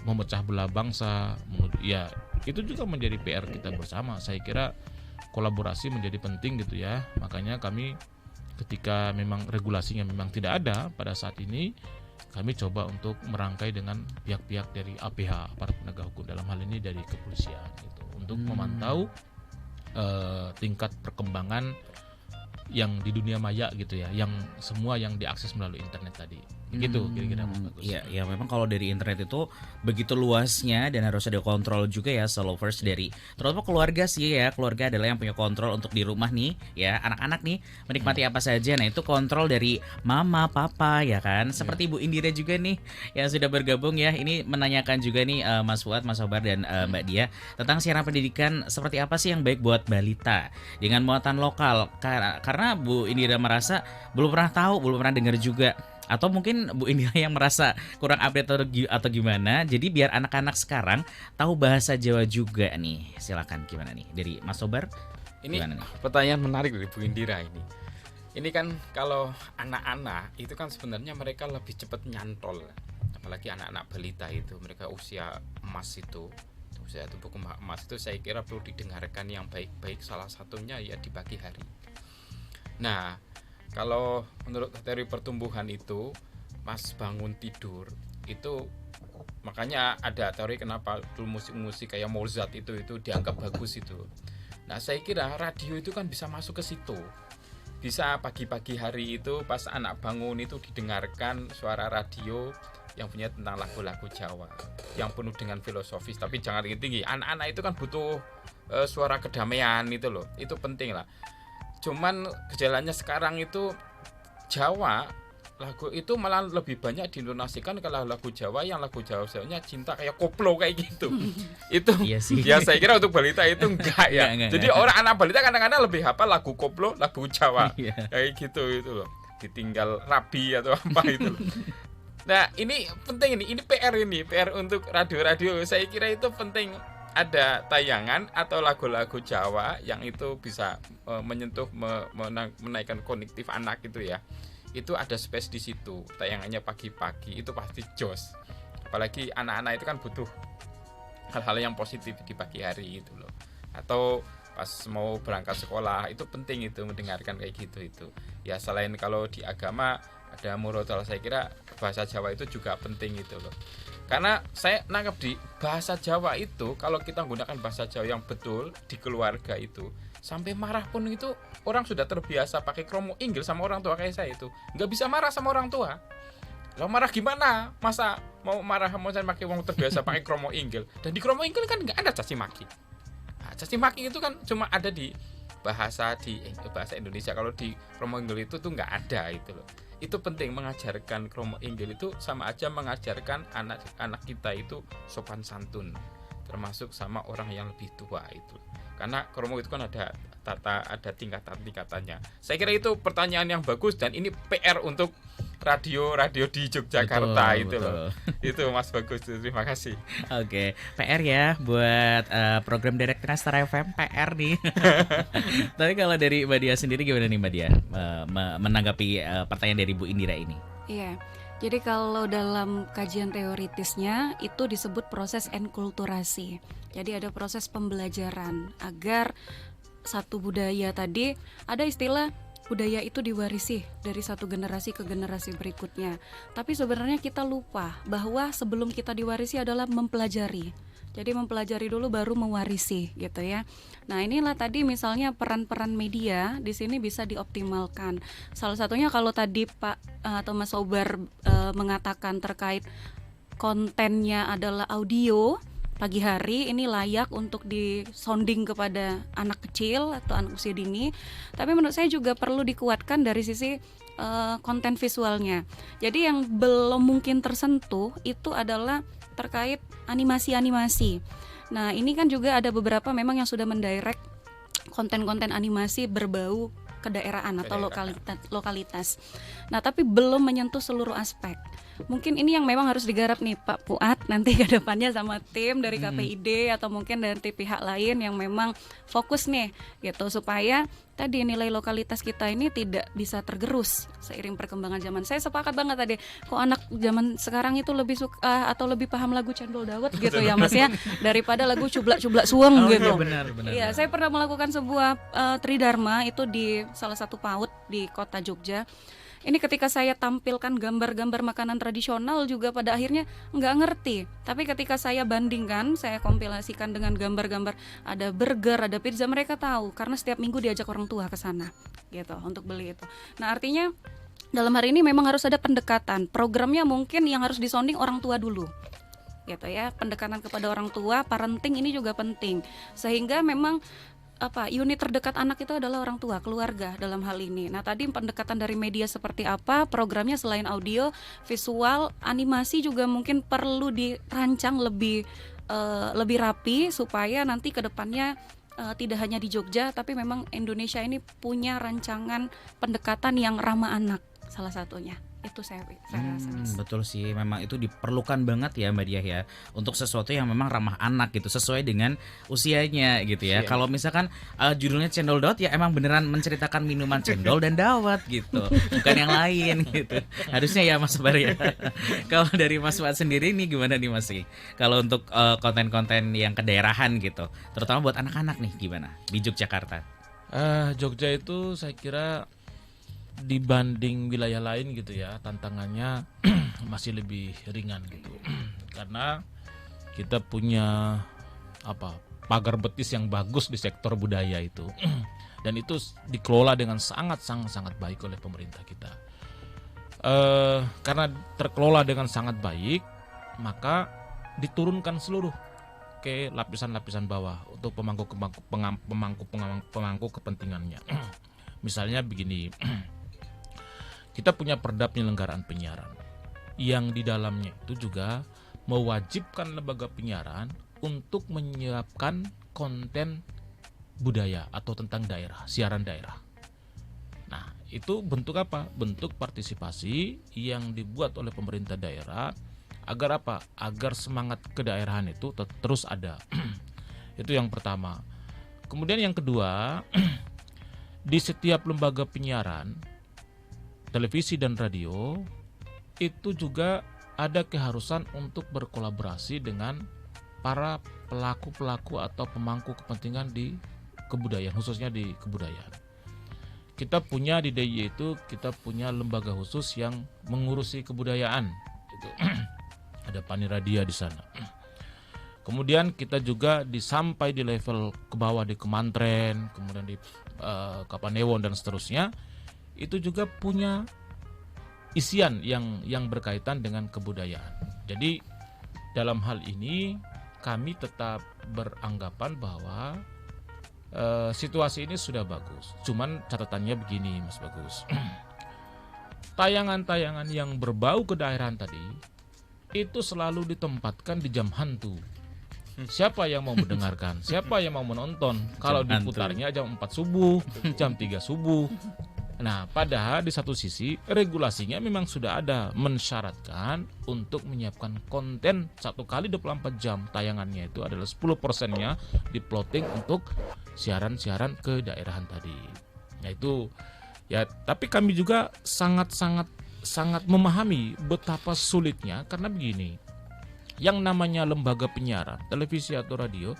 memecah belah bangsa. Ya, itu juga menjadi PR kita bersama. Saya kira kolaborasi menjadi penting gitu ya. Makanya kami ketika memang regulasinya memang tidak ada pada saat ini, kami coba untuk merangkai dengan pihak-pihak dari APH, aparat penegak hukum, dalam hal ini dari kepolisian gitu, untuk memantau tingkat perkembangan yang di dunia maya gitu ya, yang semua yang diakses melalui internet tadi. Gitu kira-kira Mas Bagus. Iya, ya memang kalau dari internet itu begitu luasnya dan harus ada kontrol juga ya, Solovers, dari terutama keluarga sih ya. Keluarga adalah yang punya kontrol untuk di rumah nih ya, anak-anak nih menikmati apa saja. Nah, itu kontrol dari mama, papa ya kan. Seperti Bu Indira juga nih yang sudah bergabung ya. Ini menanyakan juga nih Mas Fuad, Mas Sobar dan Mbak Dia tentang siaran pendidikan seperti apa sih yang baik buat balita dengan muatan lokal. Karena Bu Indira merasa belum pernah tahu, belum pernah dengar juga. Atau mungkin Bu Indira yang merasa kurang update atau gimana. Jadi biar anak-anak sekarang tahu bahasa Jawa juga nih. Silakan, gimana nih dari Mas Sobar? Ini Gimana nih? pertanyaan menarik dari Bu Indira ini. Ini kan kalau anak-anak itu kan sebenarnya mereka lebih cepat nyantol. Apalagi anak-anak balita itu, mereka usia emas itu. Usia tubuh emas itu saya kira perlu didengarkan yang baik-baik, salah satunya ya di pagi hari. Nah, kalau menurut teori pertumbuhan itu pas bangun tidur itu, makanya ada teori kenapa dulu musik-musik kayak Mozart itu dianggap bagus itu. Nah, saya kira radio itu kan bisa masuk ke situ. Bisa pagi-pagi hari itu pas anak bangun itu didengarkan suara radio yang punya tentang lagu-lagu Jawa yang penuh dengan filosofis, tapi jangan tinggi-tinggi. Anak-anak itu kan butuh suara kedamaian itu loh. Itu penting lah. Cuman gejalanya sekarang itu Jawa, lagu itu malah lebih banyak didonasikan kalau lagu Jawa yang lagu Jawa-Jawanya cinta kayak koplo kayak gitu. Itu Iya sih. ya saya kira untuk balita itu enggak ya. Enggak. Jadi orang anak balita kadang-kadang lebih hafal lagu koplo, lagu Jawa. Iya. Kayak gitu itu loh. Ditinggal rabi atau apa itu loh. Nah, ini penting ini PR untuk radio-radio. Saya kira itu penting ada tayangan atau lagu-lagu Jawa yang itu bisa menyentuh, menaikkan kognitif anak itu ya. Itu ada space di situ. Tayangannya pagi-pagi itu pasti jos. Apalagi anak-anak itu kan butuh hal-hal yang positif di pagi hari itu loh. Atau pas mau berangkat sekolah itu penting itu mendengarkan kayak gitu itu. Ya selain kalau di agama ada murotal, saya kira bahasa Jawa itu juga penting itu loh. Karena saya nangkep di bahasa Jawa itu, kalau kita menggunakan bahasa Jawa yang betul di keluarga itu, sampai marah pun itu orang sudah terbiasa pakai kromo inggil sama orang tua kayak saya itu, nggak bisa marah sama orang tua. Lo marah gimana? Masa mau marah sama saya pakai uang terbiasa pakai kromo inggil? Dan di kromo inggil kan nggak ada caci maki. Nah, caci maki itu kan cuma ada di bahasa Indonesia. Kalau di kromo inggil itu tuh nggak ada itu loh. Itu penting mengajarkan kromo inggil itu sama aja mengajarkan anak-anak kita itu sopan santun, termasuk sama orang yang lebih tua itu. Karena kromo itu kan ada tingkatan-tingkatannya. Saya kira itu pertanyaan yang bagus dan ini PR untuk radio di Yogyakarta itu loh. Itu Mas Bagus, terima kasih. Oke, PR ya buat program Direktur Star FM, PR nih. Tapi kalau dari Mbak Dia sendiri gimana nih Mbak Dia menanggapi pertanyaan dari Bu Indira ini? Iya. Jadi kalau dalam kajian teoritisnya itu disebut proses enkulturasi. Jadi ada proses pembelajaran agar satu budaya tadi, ada istilah budaya itu diwarisi dari satu generasi ke generasi berikutnya. Tapi sebenarnya kita lupa bahwa sebelum kita diwarisi adalah mempelajari. Jadi mempelajari dulu baru mewarisi gitu ya. Nah, inilah tadi misalnya peran-peran media di sini bisa dioptimalkan. Salah satunya kalau tadi Pak atau Mas Sobar mengatakan terkait kontennya adalah audio, pagi hari ini layak untuk disounding kepada anak kecil atau anak usia dini. Tapi menurut saya juga perlu dikuatkan dari sisi konten visualnya. Jadi yang belum mungkin tersentuh itu adalah terkait animasi-animasi. Nah, ini kan juga ada beberapa memang yang sudah mendirect konten-konten animasi berbau kedaerahan atau lokalitas. Nah, tapi belum menyentuh seluruh aspek. Mungkin ini yang memang harus digarap nih Pak Fuad nanti ke depannya sama tim dari KPID atau mungkin dari pihak lain yang memang fokus nih gitu, supaya tadi nilai lokalitas kita ini tidak bisa tergerus seiring perkembangan zaman. Saya sepakat banget tadi, kok anak zaman sekarang itu lebih suka atau lebih paham lagu Cendol Dawet gitu ya Mas ya, daripada lagu Cublak-Cublak Suweng gitu. Benar. Iya, saya pernah melakukan sebuah tridharma itu di salah satu PAUD di kota Jogja. Ini ketika saya tampilkan gambar-gambar makanan tradisional juga pada akhirnya nggak ngerti. Tapi ketika saya bandingkan, saya kompilasikan dengan gambar-gambar ada burger, ada pizza, mereka tahu karena setiap minggu diajak orang tua ke sana gitu untuk beli itu. Nah, artinya dalam hari ini memang harus ada pendekatan. Programnya mungkin yang harus disounding orang tua dulu. Gitu ya, pendekatan kepada orang tua, parenting ini juga penting. Sehingga memang unit terdekat anak itu adalah orang tua, keluarga dalam hal ini. Nah, tadi pendekatan dari media seperti apa, programnya selain audio, visual, animasi juga mungkin perlu dirancang lebih rapi supaya nanti ke depannya tidak hanya di Jogja tapi memang Indonesia ini punya rancangan pendekatan yang ramah anak salah satunya. Itu saya rasa Mas. Betul sih, memang itu diperlukan banget ya Mbak Diah ya, untuk sesuatu yang memang ramah anak gitu, sesuai dengan usianya gitu ya. Kalau misalkan judulnya Cendol Dawet ya emang beneran menceritakan minuman cendol dan dawet gitu, bukan yang lain gitu. Harusnya ya Mas Bar ya. Kalau dari Mas Fuad sendiri nih gimana nih Mas sih? Kalau untuk konten-konten yang kedaerahan gitu, terutama buat anak-anak nih gimana di Yogyakarta? Jogja itu saya kira dibanding wilayah lain gitu ya, tantangannya masih lebih ringan gitu. Karena kita punya pagar betis yang bagus di sektor budaya itu. Dan itu dikelola dengan sangat baik oleh pemerintah kita. Karena terkelola dengan sangat baik, maka diturunkan seluruh ke lapisan-lapisan bawah untuk pemangku kepentingannya. Misalnya begini, kita punya Perda Penyelenggaraan Penyiaran yang di dalamnya itu juga mewajibkan lembaga penyiaran untuk menyiapkan konten budaya atau tentang daerah, siaran daerah. Nah, itu bentuk apa? Bentuk partisipasi yang dibuat oleh pemerintah daerah agar apa? Agar semangat kedaerahan itu terus ada. Itu yang pertama. Kemudian yang kedua, di setiap lembaga penyiaran televisi dan radio itu juga ada keharusan untuk berkolaborasi dengan para pelaku-pelaku atau pemangku kepentingan di kebudayaan, khususnya di kebudayaan. Kita punya di DIY itu kita punya lembaga khusus yang mengurusi kebudayaan. Itu ada Paniradia di sana. Kemudian kita juga sampai di level ke bawah di Kemantren, kemudian di Kapanewon dan seterusnya. Itu juga punya isian yang berkaitan dengan kebudayaan. Jadi dalam hal ini kami tetap beranggapan bahwa situasi ini sudah bagus. Cuman catatannya begini Mas Bagus. Tayangan-tayangan yang berbau kedaerahan tadi itu selalu ditempatkan di jam hantu. Siapa yang mau mendengarkan? Siapa yang mau menonton? Kalau diputarnya jam 4 subuh, jam 3 subuh. Nah, padahal di satu sisi regulasinya memang sudah ada mensyaratkan untuk menyiapkan konten 1 kali 24 jam tayangannya itu adalah 10%-nya diplotting untuk siaran-siaran kedaerahan tadi. Nah itu ya, tapi kami juga sangat memahami betapa sulitnya karena begini. Yang namanya lembaga penyiaran, televisi atau radio,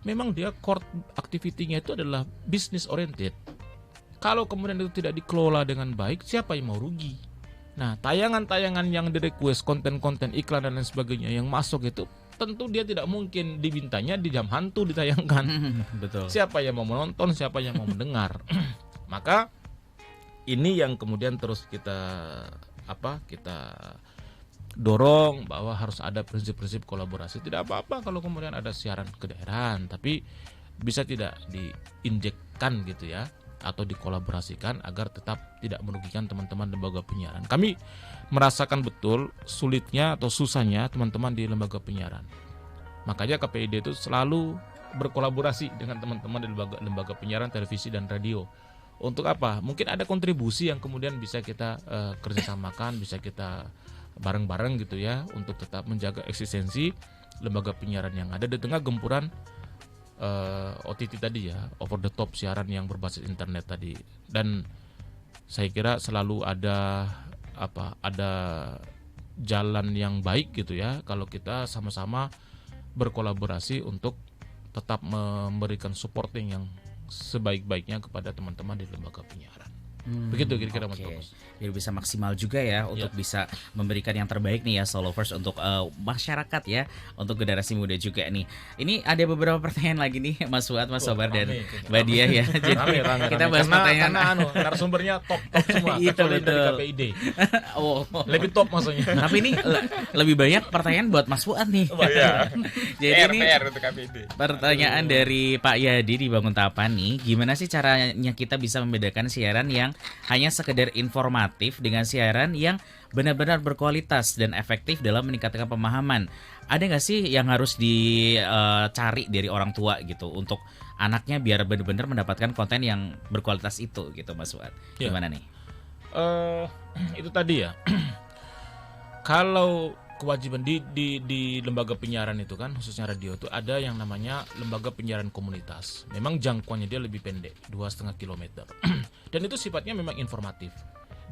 memang dia core activity-nya itu adalah business oriented. Kalau kemudian itu tidak dikelola dengan baik, siapa yang mau rugi? Nah, tayangan-tayangan yang di-request, konten-konten iklan dan lain sebagainya yang masuk itu tentu dia tidak mungkin dibintanya di jam hantu ditayangkan. Betul. Siapa yang mau menonton, siapa yang mau mendengar. Maka ini yang kemudian terus kita dorong bahwa harus ada prinsip-prinsip kolaborasi. Tidak apa-apa kalau kemudian ada siaran kedaerahan, tapi bisa tidak diinjekkan gitu ya, atau dikolaborasikan agar tetap tidak merugikan teman-teman lembaga penyiaran. Kami merasakan betul sulitnya atau susahnya teman-teman di lembaga penyiaran. Makanya KPID itu selalu berkolaborasi dengan teman-teman di lembaga penyiaran televisi dan radio. Untuk apa? Mungkin ada kontribusi yang kemudian bisa kita kerjasamakan, bisa kita bareng-bareng gitu ya, untuk tetap menjaga eksistensi lembaga penyiaran yang ada di tengah gempuran OTT tadi ya, over the top siaran yang berbasis internet tadi. Dan saya kira selalu ada jalan yang baik gitu ya kalau kita sama-sama berkolaborasi untuk tetap memberikan supporting yang sebaik-baiknya kepada teman-teman di lembaga penyiaran. Begitu kira-kira Mas Oke. Bagus. Biar bisa maksimal juga ya untuk bisa memberikan yang terbaik nih ya Solovers untuk masyarakat ya, untuk generasi muda juga nih. Ini ada beberapa pertanyaan lagi nih Mas Fuad, Mas Sobar dan Mbak Diah ya. Jadi kita bahas pertanyaan. Karena narasumbernya top semua. Iya, kecuali dari betul. KPID. Oh. Lebih top maksudnya. Tapi ini lebih banyak pertanyaan buat Mas Fuad nih. Jadi ini PR untuk KPID. pertanyaan dari Pak Yadi di Banguntapan nih, gimana sih caranya kita bisa membedakan siaran yang hanya sekedar informatif dengan siaran yang benar-benar berkualitas dan efektif dalam meningkatkan pemahaman? Ada nggak sih yang harus dicari dari orang tua gitu untuk anaknya biar benar-benar mendapatkan konten yang berkualitas itu gitu, Mas Fuad? Ya. Gimana nih? Itu tadi ya. Kalau kewajiban di lembaga penyiaran itu kan, khususnya radio itu ada yang namanya lembaga penyiaran komunitas. Memang jangkauannya dia lebih pendek, 2,5 km. Dan itu sifatnya memang informatif.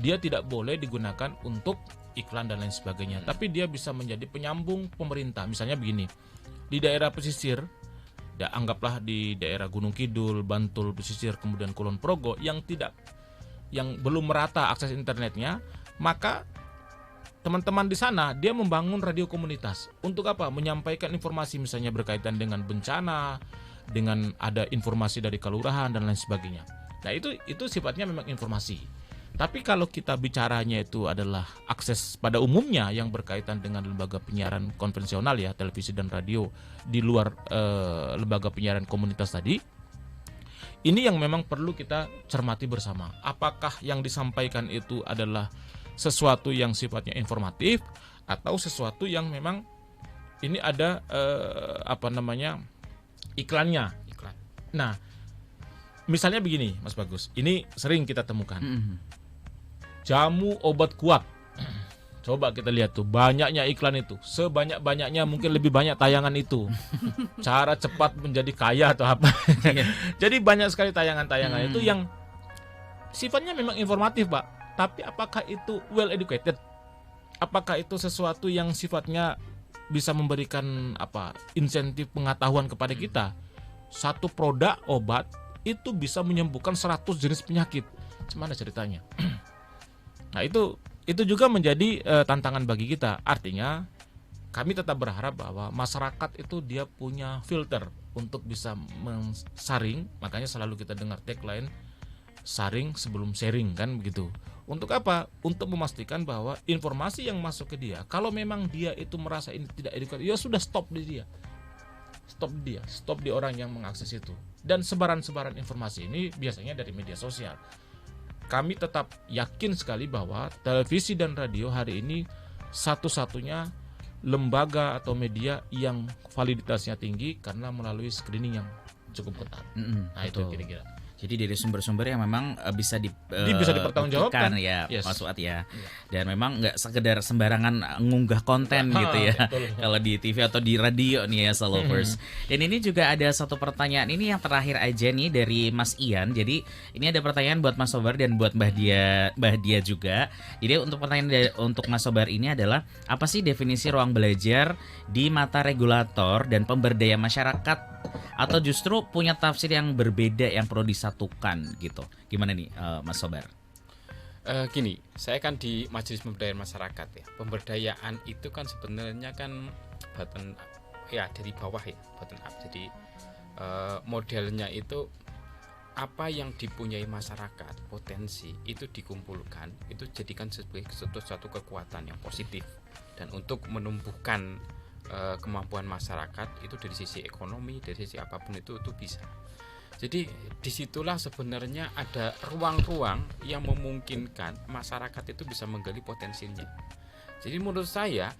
Dia tidak boleh digunakan untuk iklan dan lain sebagainya, tapi dia bisa menjadi penyambung pemerintah. Misalnya begini, di daerah pesisir, anggaplah di daerah Gunung Kidul, Bantul pesisir, kemudian Kulon Progo yang belum merata akses internetnya, maka teman-teman di sana dia membangun radio komunitas. Untuk apa? Menyampaikan informasi misalnya berkaitan dengan bencana, dengan ada informasi dari kelurahan dan lain sebagainya. Nah, itu sifatnya memang informasi. Tapi kalau kita bicaranya itu adalah akses pada umumnya yang berkaitan dengan lembaga penyiaran konvensional ya, televisi dan radio di luar lembaga penyiaran komunitas tadi, ini yang memang perlu kita cermati bersama. Apakah yang disampaikan itu adalah sesuatu yang sifatnya informatif atau sesuatu yang memang ini ada iklannya. Iklan. Nah, misalnya begini, Mas Bagus, ini sering kita temukan. Jamu obat kuat. Coba kita lihat tuh, banyaknya iklan itu, sebanyak-banyaknya mungkin lebih banyak tayangan itu. Cara cepat menjadi kaya atau apa. Jadi banyak sekali tayangan-tayangan itu yang sifatnya memang informatif, Pak. Tapi apakah itu well educated? Apakah itu sesuatu yang sifatnya bisa memberikan insentif pengetahuan kepada kita? Satu produk obat itu bisa menyembuhkan 100 jenis penyakit. Gimana ceritanya? Nah, itu juga menjadi tantangan bagi kita. Artinya kami tetap berharap bahwa masyarakat itu dia punya filter untuk bisa mensaring. Makanya selalu kita dengar tagline saring sebelum sharing kan begitu. Untuk apa? Untuk memastikan bahwa informasi yang masuk ke dia, kalau memang dia itu merasa ini tidak edukatif, ya sudah stop di dia. Stop di orang yang mengakses itu. Dan sebaran-sebaran informasi ini biasanya dari media sosial. Kami tetap yakin sekali bahwa televisi dan radio hari ini satu-satunya lembaga atau media yang validitasnya tinggi karena melalui screening yang cukup ketat. Nah, itu kira-kira. Jadi dari sumber-sumber yang memang bisa bisa dipertanggungjawabkan ya, yes. Mas Fuad ya. Dan memang nggak sekedar sembarangan ngunggah konten gitu ya. Kalau di TV atau di radio nih ya, Solovers. Dan ini juga ada satu pertanyaan ini yang terakhir aja nih dari Mas Ian. Jadi ini ada pertanyaan buat Mas Sobar dan buat Mbah Dia juga. Jadi untuk pertanyaan untuk Mas Sobar ini adalah apa sih definisi ruang belajar di mata regulator dan pemberdaya masyarakat, atau justru punya tafsir yang berbeda yang perlu disatukan mempersatukan gitu. Gimana nih Mas Sobar? Gini, saya kan di Majelis Pemberdayaan Masyarakat ya. Pemberdayaan itu kan sebenarnya kan bottom ya, dari bawah ya, bottom up. Jadi modelnya itu apa yang dipunyai masyarakat, potensi itu dikumpulkan, itu jadikan sebagai suatu kekuatan yang positif, dan untuk menumbuhkan kemampuan masyarakat itu dari sisi ekonomi, dari sisi apapun itu bisa. Jadi disitulah sebenarnya ada ruang-ruang yang memungkinkan masyarakat itu bisa menggali potensinya. Jadi menurut saya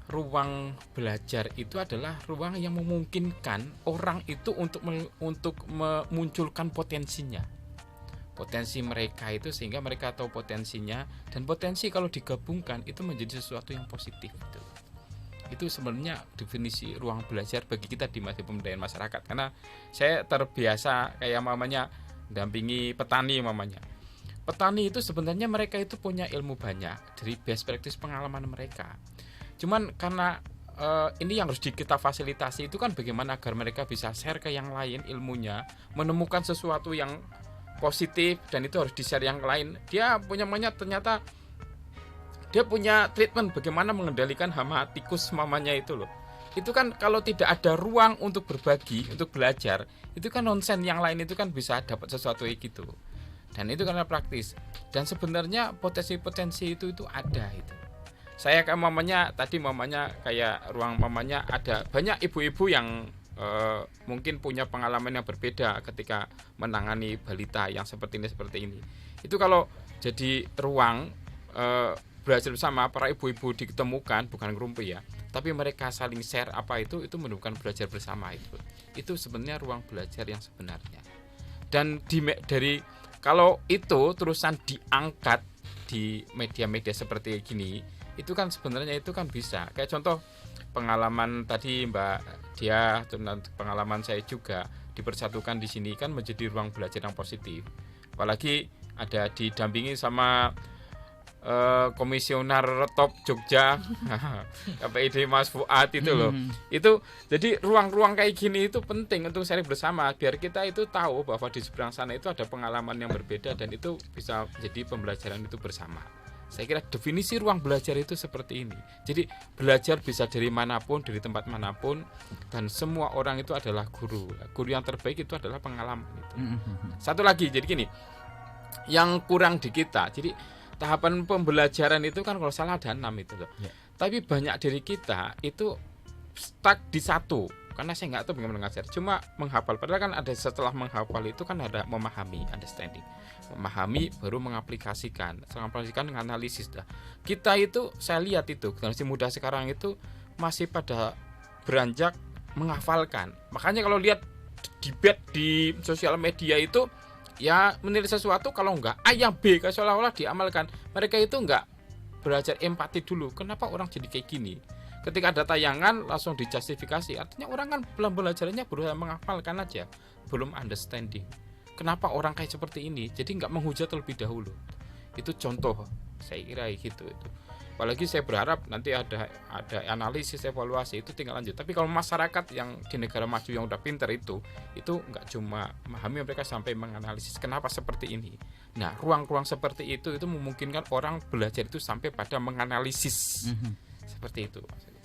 ruang belajar itu adalah ruang yang memungkinkan orang itu untuk memunculkan potensinya, potensi mereka itu, sehingga mereka tahu potensinya, dan potensi kalau digabungkan itu menjadi sesuatu yang positif gitu. Itu sebenarnya definisi ruang belajar bagi kita di Majelis Pemberdayaan Masyarakat. Karena saya terbiasa kayak mamanya dampingi petani mamanya. Petani itu sebenarnya mereka itu punya ilmu banyak dari best practice pengalaman mereka. Cuman karena ini yang harus kita fasilitasi itu kan bagaimana agar mereka bisa share ke yang lain ilmunya, menemukan sesuatu yang positif, dan itu harus di-share yang lain. Dia punya ternyata dia punya treatment bagaimana mengendalikan hama tikus mamanya itu loh. Itu kan kalau tidak ada ruang untuk berbagi, untuk belajar, itu kan nonsen, yang lain itu kan bisa dapat sesuatu kayak gitu. Dan itu karena praktis. Dan sebenarnya potensi-potensi itu ada itu. Saya kayak mamanya kayak ruang mamanya ada banyak ibu-ibu yang mungkin punya pengalaman yang berbeda ketika menangani balita yang seperti ini. Itu kalau jadi ruang belajar bersama, para ibu-ibu ditemukan, bukan ngerumpi ya, tapi mereka saling share apa itu menemukan belajar bersama itu sebenarnya ruang belajar yang sebenarnya. Dan dari kalau itu terusan diangkat di media-media seperti gini, itu kan sebenarnya itu kan bisa kayak contoh pengalaman tadi Mbak Dia, pengalaman saya juga dipersatukan di sini kan menjadi ruang belajar yang positif. Apalagi ada didampingi sama komisioner top Jogja KPID Mas Fuad itu loh. Itu jadi ruang-ruang kayak gini itu penting untuk sharing bersama, biar kita itu tahu bahwa di seberang sana itu ada pengalaman yang berbeda, dan itu bisa jadi pembelajaran itu bersama. Saya kira definisi ruang belajar itu seperti ini. Jadi belajar bisa dari manapun, dari tempat manapun, dan semua orang itu adalah guru. Guru yang terbaik itu adalah pengalaman itu. Satu lagi, jadi gini, yang kurang di kita, jadi tahapan pembelajaran itu kan kalau salah ada 6 itu loh. Yeah. Tapi banyak dari kita itu stuck di satu. Karena saya nggak tahu bagaimana mengajar. Cuma menghafal. Padahal kan ada setelah menghafal itu kan ada memahami, understanding. Memahami baru mengaplikasikan. Mengaplikasikan dengan analisis dah. Kita itu saya lihat itu generasi muda sekarang itu masih pada beranjak menghafalkan. Makanya kalau lihat debate di sosial media itu ya menilai sesuatu kalau enggak A yang B, seolah-olah diamalkan. Mereka itu enggak belajar empati dulu. Kenapa orang jadi kayak gini? Ketika ada tayangan langsung dijustifikasi. Artinya orang kan belum belajarnya berusaha menghafalkan aja, belum understanding. Kenapa orang kayak seperti ini? Jadi enggak menghujat terlebih dahulu. Itu contoh, saya kira gitu itu. Apalagi saya berharap nanti ada analisis, evaluasi, itu tinggal lanjut. Tapi kalau masyarakat yang di negara maju yang udah pinter itu nggak cuma memahami, mereka sampai menganalisis kenapa seperti ini. Nah, ruang-ruang seperti itu memungkinkan orang belajar itu sampai pada menganalisis seperti itu.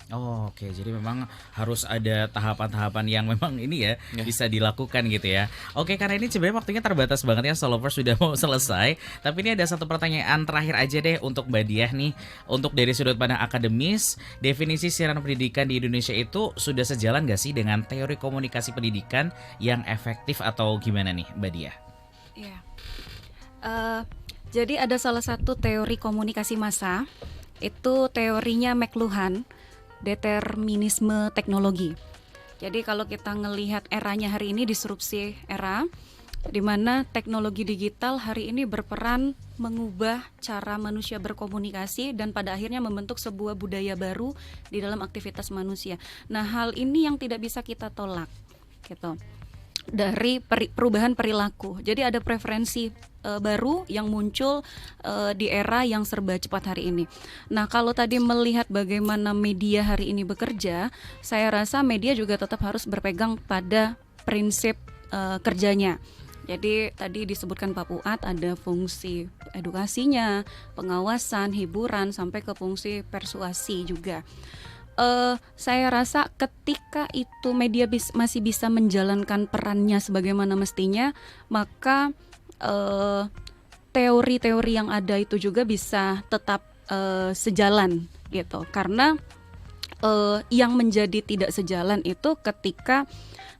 Oh, oke. Jadi memang harus ada tahapan-tahapan yang memang ini ya bisa dilakukan gitu ya. Oke, karena ini sebenarnya waktunya terbatas banget ya, Solovers sudah mau selesai. Tapi ini ada satu pertanyaan terakhir aja deh untuk Mbak Diah nih. Untuk dari sudut pandang akademis, definisi siaran pendidikan di Indonesia itu sudah sejalan gak sih dengan teori komunikasi pendidikan yang efektif atau gimana nih Mbak Diah? Iya. Jadi ada salah satu teori komunikasi massa, itu teorinya McLuhan, determinisme teknologi. Jadi kalau kita ngelihat eranya hari ini, disrupsi era di mana teknologi digital hari ini berperan mengubah cara manusia berkomunikasi dan pada akhirnya membentuk sebuah budaya baru di dalam aktivitas manusia. Nah, hal ini yang tidak bisa kita tolak gitu. Dari perubahan perilaku. Jadi ada preferensi baru yang muncul di era yang serba cepat hari ini. Nah, kalau tadi melihat bagaimana media hari ini bekerja, saya rasa media juga tetap harus berpegang pada prinsip kerjanya. Jadi tadi disebutkan Pak Fuad ada fungsi edukasinya, pengawasan, hiburan, sampai ke fungsi persuasi juga. Saya rasa ketika itu media masih bisa menjalankan perannya sebagaimana mestinya, maka teori-teori yang ada itu juga bisa tetap sejalan gitu. Karena yang menjadi tidak sejalan itu ketika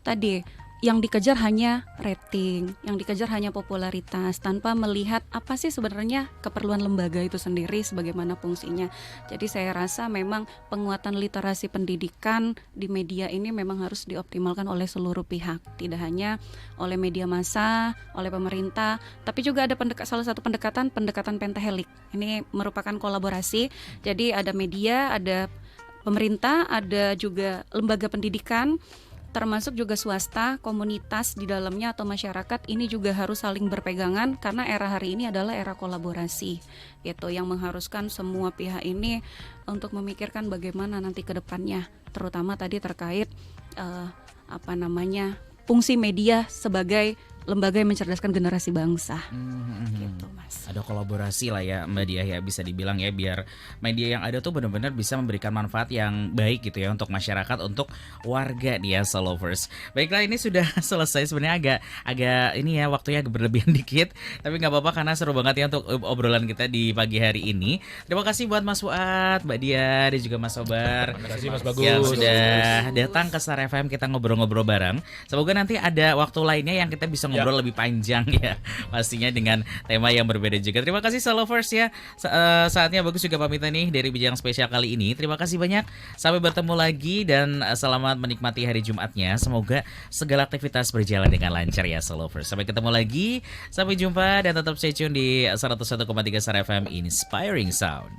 tadi yang dikejar hanya rating, yang dikejar hanya popularitas tanpa melihat apa sih sebenarnya keperluan lembaga itu sendiri sebagaimana fungsinya. Jadi saya rasa memang penguatan literasi pendidikan di media ini memang harus dioptimalkan oleh seluruh pihak, tidak hanya oleh media massa, oleh pemerintah, tapi juga ada salah satu pendekatan pentahelik. Ini merupakan kolaborasi. Jadi ada media, ada pemerintah, ada juga lembaga pendidikan, termasuk juga swasta, komunitas di dalamnya atau masyarakat. Ini juga harus saling berpegangan karena era hari ini adalah era kolaborasi gitu, yang mengharuskan semua pihak ini untuk memikirkan bagaimana nanti ke depannya, terutama tadi terkait fungsi media sebagai lembaga yang mencerdaskan generasi bangsa. Gitu, Mas. Ada kolaborasi lah ya Mbak Diah ya, bisa dibilang ya, biar media yang ada tuh benar-benar bisa memberikan manfaat yang baik gitu ya untuk masyarakat, untuk warga dia Solovers. Baiklah, ini sudah selesai sebenarnya, agak ini ya waktunya agak berlebihan dikit, tapi nggak apa-apa karena seru banget ya untuk obrolan kita di pagi hari ini. Terima kasih buat Mas Fuad, Mbak Diah, dan juga Mas Sobar. Terima kasih Mas Bagus yang sudah datang ke Star FM, kita ngobrol-ngobrol bareng. Semoga nanti ada waktu lainnya yang kita bisa ngobrol lebih panjang ya, pastinya dengan tema yang berbeda juga. Terima kasih Solovers ya. Saatnya Bagus juga pamitan nih dari Bincang Spesial kali ini. Terima kasih banyak. Sampai bertemu lagi dan selamat menikmati hari Jumatnya. Semoga segala aktivitas berjalan dengan lancar ya Solovers. Sampai ketemu lagi. Sampai jumpa dan tetap stay tune di 101,3 Star FM Inspiring Sound.